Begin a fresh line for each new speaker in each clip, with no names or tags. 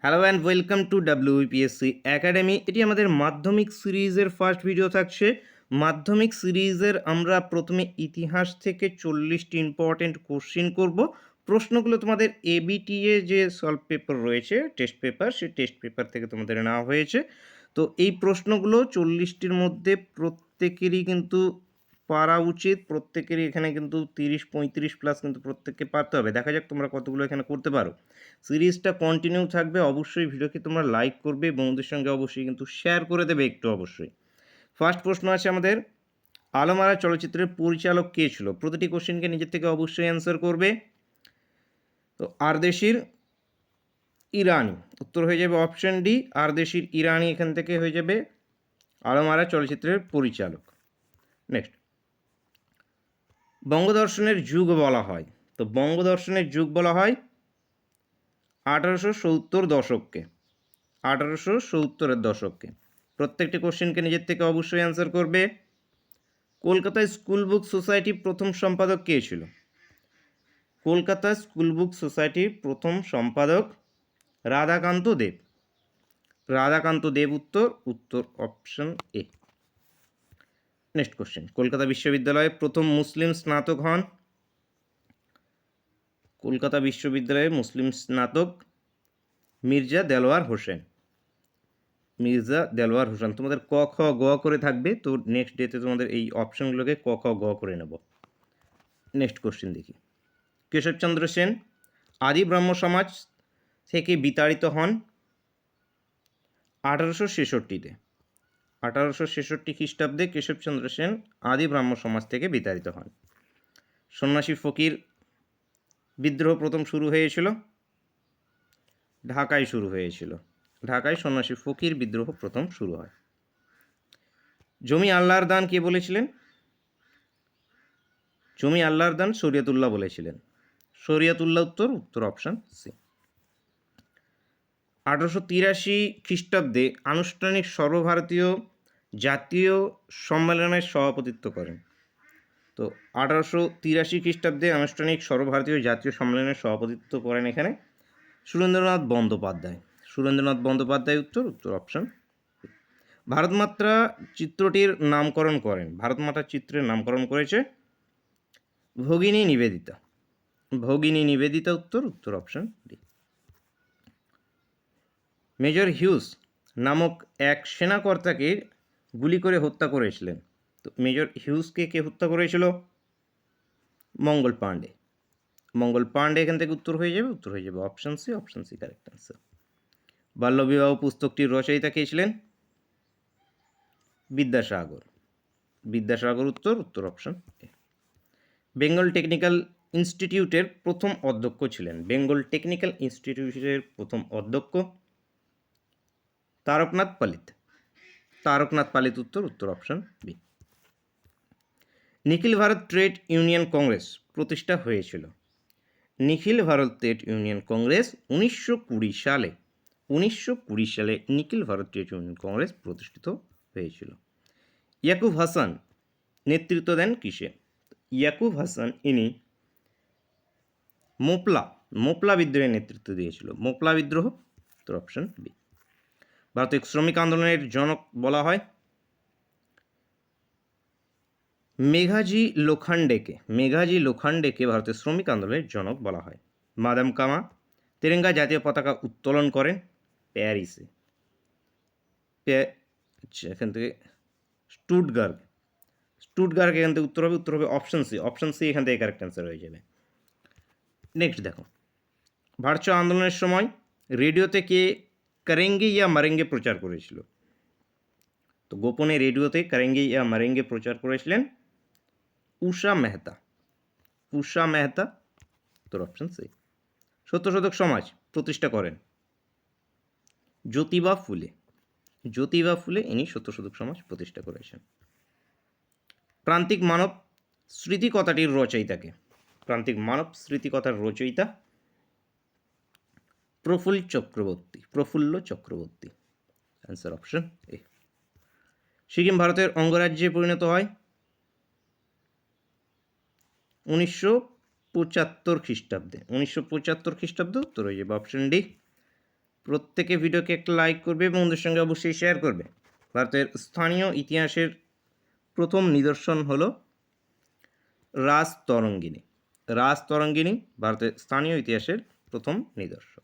Hello and welcome to WPSC academy. এটি আমাদের মাধ্যমিক সিরিজের ফার্স্ট ভিডিও থাকছে। মাধ্যমিক সিরিজের আমরা প্রথমে ইতিহাস থেকে 40টি ইম্পর্টেন্ট কোশ্চিন করব। প্রশ্নগুলো তোমাদের ABTA যে সলভ পেপার রয়েছে, টেস্ট পেপার, সেই টেস্ট পেপার থেকে তোমাদের নেওয়া হয়েছে। তো এই প্রশ্নগুলো 40টির মধ্যে প্রত্যেকেরই কিন্তু পারা উচিত। প্রত্যেকেরই এখানে কিন্তু 30-35 প্লাস কিন্তু প্রত্যেককে পারতে হবে। দেখা যাক তোমরা কতগুলো এখানে করতে পারো। সিরিজটা কন্টিনিউ থাকবে। অবশ্যই ভিডিওকে তোমরা লাইক করবে, বন্ধুদের সঙ্গে অবশ্যই কিন্তু শেয়ার করে দেবে একটু অবশ্যই। ফার্স্ট প্রশ্ন আছে আমাদের, আলমারা চলচ্চিত্রের পরিচালক কে ছিল? প্রতিটি কোশ্চেনকে নিজের থেকে অবশ্যই অ্যান্সার করবে। তো আরদেশির ইরানি উত্তর হয়ে যাবে অপশন ডি। আরদেশির ইরানি এখান থেকে হয়ে যাবে আলমারা চলচ্চিত্রের পরিচালক। নেক্সট, বঙ্গদর্শনের যুগ বলা হয়। তো বঙ্গদর্শনের যুগ বলা হয় 1870 দশককে, 1870-এর দশককে। প্রত্যেকটি কোশ্চেনকে নিজের থেকে অবশ্যই অ্যান্সার করবে। কলকাতায় স্কুল বুক সোসাইটির প্রথম সম্পাদক কে ছিল? কলকাতা স্কুল বুক সোসাইটির প্রথম সম্পাদক রাধাকান্ত দেব। রাধাকান্ত দেব উত্তর, উত্তর option A. Next question, Kolkata বিশ্ববিদ্যালয়ে প্রথম মুসলিম স্নাতক হন? কলকাতা বিশ্ববিদ্যালয়ের মুসলিম স্নাতক মির্জা দেলোয়ার হোসেন। মির্জা দেলোয়ার হোসেন। তোমাদের ক খ গ করে থাকবে, তো নেক্সট ডেতে তোমাদের এই অপশনগুলোকে ক খ গ করে নেব। নেক্সট কোশ্চেন দেখি, কেশবচন্দ্র সেন আদি ব্রাহ্ম সমাজ থেকে বিতাড়িত হন 1866-তে। 1866 খ্রিস্টাব্দে কেশবচন্দ্র সেন আদি ব্রাহ্ম সমাজ থেকে বিতাড়িত হন। সন্ন্যাসী ফকির বিদ্রোহ প্রথম শুরু হয়েছিল ঢাকায় শুরু হয়েছিল। ঢাকায় সন্ন্যাসী ফকির বিদ্রোহ প্রথম শুরু হয়। জমি আল্লাহর দান কে বলেছিলেন? জমি আল্লাহর দান শরিয়তুল্লাহ বলেছিলেন। শরিয়তুল্লাহ উত্তর, উত্তর অপশন সি। 1883 খ্রিস্টাব্দে আনুষ্ঠানিক সর্বভারতীয় জাতীয় সম্মেলনের সভাপতিত্ব করেন। তো 1883 খ্রিস্টাব্দে আনুষ্ঠানিক সর্বভারতীয় জাতীয় সম্মেলনের সভাপতিত্ব করেন এখানে সুরেন্দ্রনাথ বন্দ্যোপাধ্যায়। সুরেন্দ্রনাথ বন্দ্যোপাধ্যায় উত্তর, উত্তর অপশন। ভারতমাতা চিত্রটির নামকরণ করেন। ভারতমাতা চিত্রের নামকরণ করেছে ভগিনী নিবেদিতা। ভগিনী নিবেদিতা উত্তর, উত্তর অপশন ডি। মেজর হিউজ নামক এক সেনাকর্তাকে গুলি করে হত্যা করেছিলেন। তো মেজর হিউজকে কে হত্যা করেছিল? মঙ্গল পাণ্ডে। মঙ্গল পাণ্ডে এখান থেকে উত্তর হয়ে যাবে, উত্তর হয়ে যাবে option C. Option C correct answer. বাল্যবিবাহ পুস্তকটির রচয়িতা কে ছিলেন? বিদ্যাসাগর। বিদ্যাসাগর উত্তর, উত্তর অপশন এ। বেঙ্গল টেকনিক্যাল ইনস্টিটিউটের প্রথম অধ্যক্ষ ছিলেন। বেঙ্গল টেকনিক্যাল ইনস্টিটিউটের প্রথম অধ্যক্ষ তারকনাথ পালিত। তারকনাথ পালিত উত্তর, উত্তর অপশন বি। নিখিল ভারত ট্রেড ইউনিয়ন কংগ্রেস প্রতিষ্ঠা হয়েছিল। নিখিল ভারত ট্রেড ইউনিয়ন কংগ্রেস 1920 সালে, 1920 সালে নিখিল ভারত ট্রেড ইউনিয়ন কংগ্রেস প্রতিষ্ঠিত হয়েছিল। ইয়াকুব হাসান নেতৃত্ব দেন কিসে? ইয়াকুব হাসান ইনি মোপলা বিদ্রোহের নেতৃত্ব দিয়েছিল। মোপলা বিদ্রোহ, উত্তর অপশন বি। ভারতের শ্রমিক আন্দোলনের জনক বলা হয় মেঘাজি লোখান্ডেকে। মেঘাজি লোখান্ডেকে ভারতের শ্রমিক আন্দোলনের জনক বলা হয়। মাদাম কামা তেরেঙ্গা জাতীয় পতাকা উত্তোলন করেন প্যারিসে। এখান থেকে স্টুটগার্গ। স্টুটগার্গ এখান থেকে উত্তর হবে, উত্তর হবে অপশন সি। অপশন সি এখান থেকে কারেক্ট অ্যান্সার হয়ে যাবে। নেক্সট দেখো, ভারত ছাড়ো আন্দোলনের সময় রেডিওতে কে করেঙ্গে ইয়া মারেঙ্গে প্রচার করেছিল? তো গোপনে রেডিওতে করেঙ্গে ইয়া মারেঙ্গে প্রচার করেছিলেন উষা মেহতা। উষা মেহতা, উত্তর অপশন সি। সত্যশোধক সমাজ প্রতিষ্ঠা করেন জ্যোতিবা ফুলে। জ্যোতিবা ফুলে ইনি সত্যশোধক সমাজ প্রতিষ্ঠা করেছেন। প্রান্তিক মানব স্মৃতিকথাটির রচয়িতাকে? প্রান্তিক মানব স্মৃতিকথার রচয়িতা Prafulla Chakraborty. Answer option A. Sikkim ভারতের অঙ্গরাজ্যে পরিণত হয় 1975 খ্রিস্টাব্দে। 1975 খ্রিস্টাব্দ, উত্তর হয়ে যাবে অপশন ডি। প্রত্যেকে ভিডিওকে একটা লাইক করবে এবং ওদের সঙ্গে অবশ্যই শেয়ার করবে। ভারতের স্থানীয় ইতিহাসের প্রথম নিদর্শন হলো রাজতরঙ্গিনী। রাজতরঙ্গিনী ভারতের স্থানীয় ইতিহাসের প্রথম নিদর্শন।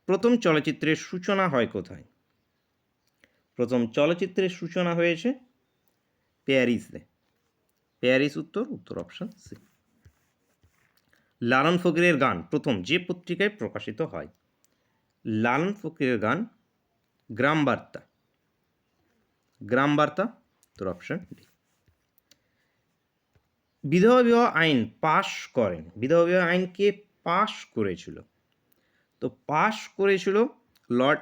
প্রথম চলচ্চিত্রের সূচনা হয় কোথায়? প্রথম চলচ্চিত্রের সূচনা হয়েছে প্যারিসে। প্যারিস উত্তর অপশন সি। লালন ফকিরের গান প্রথম যে পত্রিকায় প্রকাশিত হয়? লালন ফকিরের গান গ্রাম বার্তা। গ্রাম বার্তা উত্তর অপশন ডি। বিধবা বিবাহ আইন পাশ করেন। বিধবা বিবাহ আইন কে পাশ করেছিল? তো পাশ করেছিল লর্ড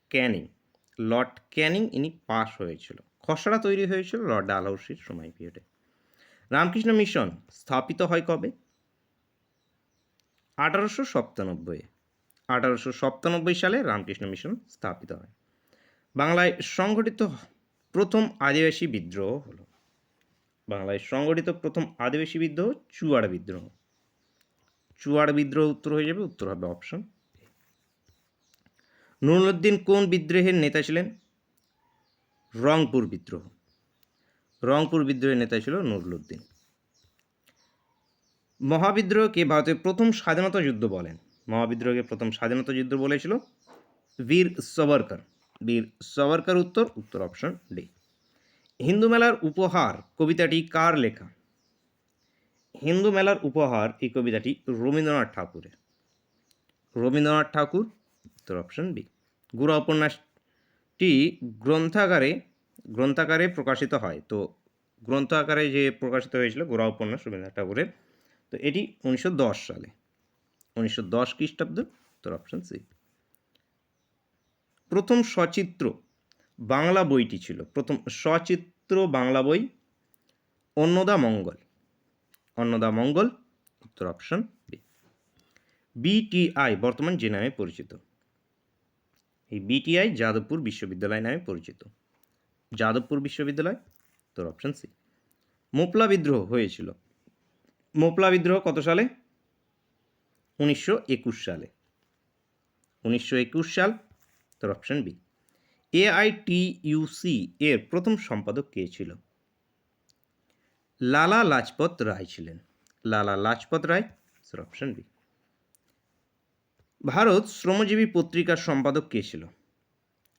ক্যানিং। লর্ড ক্যানিং ইনি পাশ হয়েছিল। খসড়া তৈরি হয়েছিল লর্ড ডালহৌসির সময় পিরিয়ডে। রামকৃষ্ণ মিশন স্থাপিত হয় কবে? 1897। 1897 সালে রামকৃষ্ণ মিশন স্থাপিত হয়। বাংলায় সংগঠিত প্রথম আদিবাসী বিদ্রোহ হলো? বাংলায় সংগঠিত প্রথম আদিবাসী বিদ্রোহ চুয়াড় বিদ্রোহ। চুয়াড় বিদ্রোহ উত্তর হয়ে যাবে, উত্তর হবে অপশন। নুরুদ্দিন কোন বিদ্রোহের নেতা ছিলেন? রংপুর বিদ্রোহ। রংপুর বিদ্রোহের নেতা ছিল নুরুদ্দিন। মহাবিদ্রোহকে ভারতের প্রথম স্বাধীনতা যুদ্ধ বলেন? মহাবিদ্রোহকে প্রথম স্বাধীনতা যুদ্ধ বলেছিল বীর সাভারকর। বীর সাভারকর উত্তর অপশন ডি। হিন্দু মেলার উপহার কবিতাটি কার লেখা? হিন্দু মেলার উপহার এই কবিতাটি রবীন্দ্রনাথ ঠাকুরের। রবীন্দ্রনাথ ঠাকুর উত্তর অপশন বি। গোরা উপন্যাসটি গ্রন্থাকারে প্রকাশিত হয়। তো গ্রন্থ আকারে যে প্রকাশিত হয়েছিল গোরা উপন্যাস রবীন্দ্রনাথ ঠাকুরের, তো এটি 1910 সালে। 1910 খ্রিস্টাব্দ উত্তর অপশন সি। প্রথম সচিত্র বাংলা বইটি ছিল? প্রথম সচিত্র বাংলা বই অন্নদা মঙ্গল। অন্নদা মঙ্গল উত্তর অপশন বি। বিটিআই বর্তমান যে নামে পরিচিত? এই বিটিআই যাদবপুর বিশ্ববিদ্যালয় নামে পরিচিত। যাদবপুর বিশ্ববিদ্যালয় উত্তর অপশন সি। মোপলা বিদ্রোহ হয়েছিল? মোপলা বিদ্রোহ কত সালে? 1921 সালে। 1921 সাল উত্তর অপশন বি। এআইটিইউসি এর প্রথম সম্পাদক কে ছিল? লালা লাজপত রায় ছিলেন। লালা লাজপত রায় উত্তর অপশন বি। ভারত শ্রমজীবী পত্রিকার সম্পাদক কে ছিল?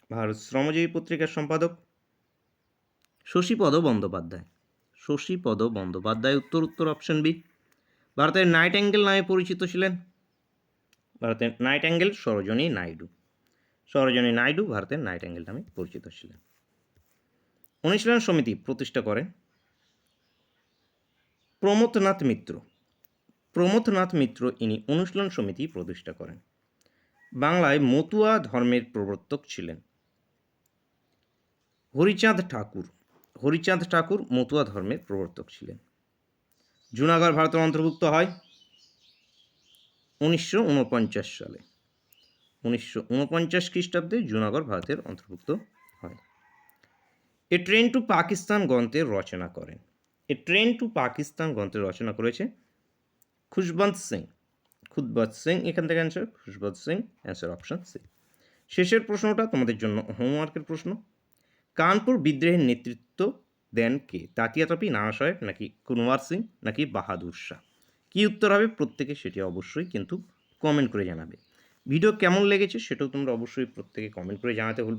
ভারত শ্রমজীবী পত্রিকার সম্পাদক শশীপদ বন্দ্যোপাধ্যায়। শশীপদ বন্দ্যোপাধ্যায় উত্তর অপশন বি। ভারতের নাইটেঙ্গেল নামে পরিচিত ছিলেন? ভারতের নাইটেঙ্গেল সরোজিনী নাইডু। সরোজিনী নাইডু ভারতের নাইটেঙ্গেল নামে পরিচিত ছিলেন। অনুশীলন সমিতি প্রতিষ্ঠা করেন প্রমথনাথ মিত্র। প্রমথনাথ মিত্র ইনি অনুশীলন সমিতি প্রতিষ্ঠা করেন। বাংলায় মতুয়া ধর্মের প্রবর্তক ছিলেন হরিচাঁদ ঠাকুর। হরিচাঁদ ঠাকুর মতুয়া ধর্মের প্রবর্তক ছিলেন। জুনাগড় ভারতের অন্তর্ভুক্ত হয় 1949 সালে। 1949 খ্রিস্টাব্দে জুনাগড় ভারতের অন্তর্ভুক্ত হয়। এ ট্রেন টু পাকিস্তান গ্রন্থের রচনা করেন? এ ট্রেন টু পাকিস্তান গ্রন্থের রচনা করেছে খুশবন্ত সিং। খুশবন্ত সিং এখান থেকে answer Khushwant Singh, answer option C. শেষের প্রশ্নটা তোমাদের জন্য হোমওয়ার্কের প্রশ্ন। কানপুর বিদ্রোহের নেতৃত্ব দেন কে? তাতিয়া তাপি, নানা সাহেব, নাকি কুনওয়ার সিং, নাকি বাহাদুর শাহ? কী উত্তর হবে প্রত্যেকে সেটি অবশ্যই কিন্তু কমেন্ট করে জানাবে। ভিডিও কেমন লেগেছে সেটাও তোমরা অবশ্যই প্রত্যেকে কমেন্ট করে জানাতে ভুলবে